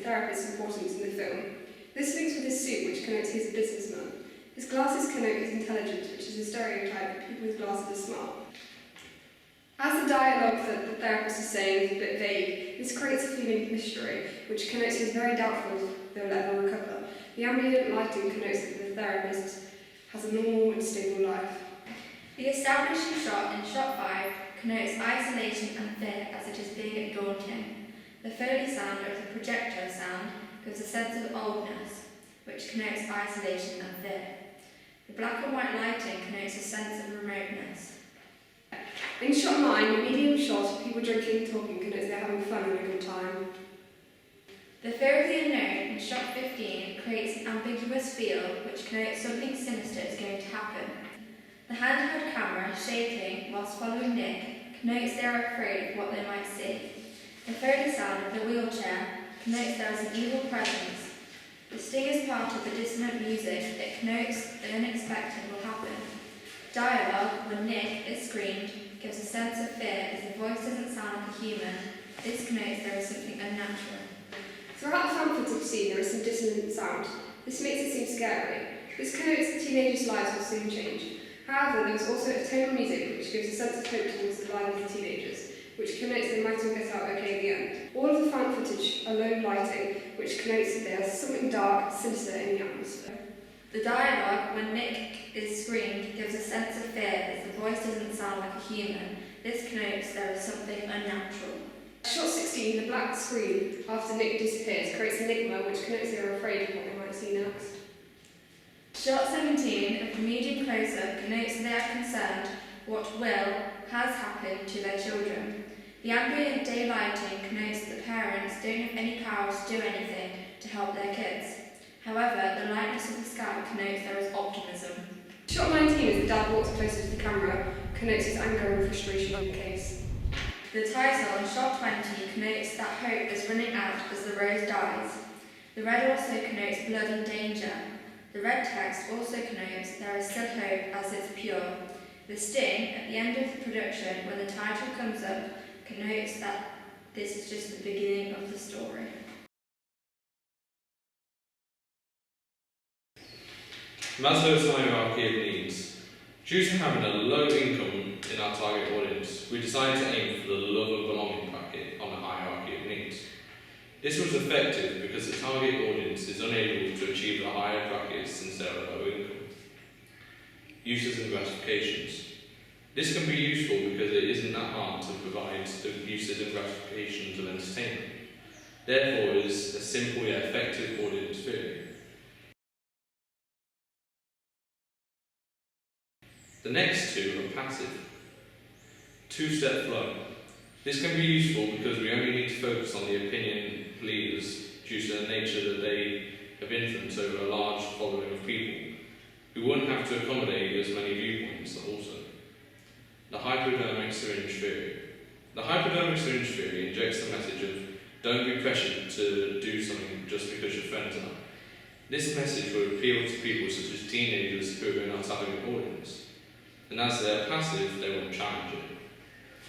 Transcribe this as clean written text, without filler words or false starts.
therapist's importance in the film. This links with his suit, which connotes he is a businessman. His glasses connote his intelligence, which is a stereotype that people with glasses are smart. As the dialogue that the therapist is saying is a bit vague, this creates a feeling of mystery, which connotes he is very doubtful if they'll ever recover. The ambient lighting connotes that the therapist has a normal and stable life. The establishing shot in shot 5 connotes isolation and fear as it is big and daunting. The Foley sound of the projector sound gives a sense of oldness, which connotes isolation and fear. The black and white lighting connotes a sense of remoteness. In shot 9, the medium shot of people drinking and talking connotes they're having fun and a good time. The fear of the unknown in shot 15 creates an ambiguous feel which connotes something sinister is going to happen. The handheld camera shaking whilst following Nick connotes they are afraid of what they might see. The Foley sound of the wheelchair connotes there is an evil presence. The sting is part of the dissonant music that connotes the unexpected will happen. Dialogue, when Nick is screamed, gives a sense of fear as the voice doesn't sound like a human. This connotes there is something unnatural. Throughout the fan footage scene, there is some dissonant sound. This makes it seem scary. This connotes the teenagers' lives will soon change. However, there is also a tone of music which gives a sense of hope towards the lives of the teenagers, which connotes they might all get out okay in the end. All of the fan footage are low lighting, which connotes that there is something dark, sinister in the atmosphere. The dialogue, when Nick is screamed, gives a sense of fear as the voice doesn't sound like a human. This connotes there is something unnatural. Shot 16, the black screen after Nick disappears creates an enigma which connotes they are afraid of what they might see next. Shot 17 of the medium close-up connotes they are concerned what has happened to their children. The ambient day lighting connotes that parents don't have any power to do anything to help their kids. However, the lightness of the sky connotes there is optimism. Shot 19, as the dad walks closer to the camera, connotes his anger and frustration on the case. The title on shot 20 connotes that hope is running out as the rose dies. The red also connotes blood and danger. The red text also connotes there is still hope as it's pure. The sting at the end of the production, when the title comes up, connotes that this is just the beginning of the story. Maslow's hierarchy of needs. Due to having a low income in our target audience, we decided to aim for the love of belonging bracket on the hierarchy of needs. This was effective because the target audience is unable to achieve the higher brackets since they are low income. Uses and gratifications. This can be useful because it isn't that hard to provide the uses and gratifications of entertainment. Therefore, it is a simple yet effective audience theory. The next two are passive. Two-step flow. This can be useful because we only need to focus on the opinion leaders due to the nature that they have influence over a large following of people. We wouldn't have to accommodate as many viewpoints also. The hypodermic syringe theory. The hypodermic syringe theory injects the message of don't be pressured to do something just because your friends are. This message will appeal to people such as teenagers who are in our target audience. And as they are passive, they won't challenge it.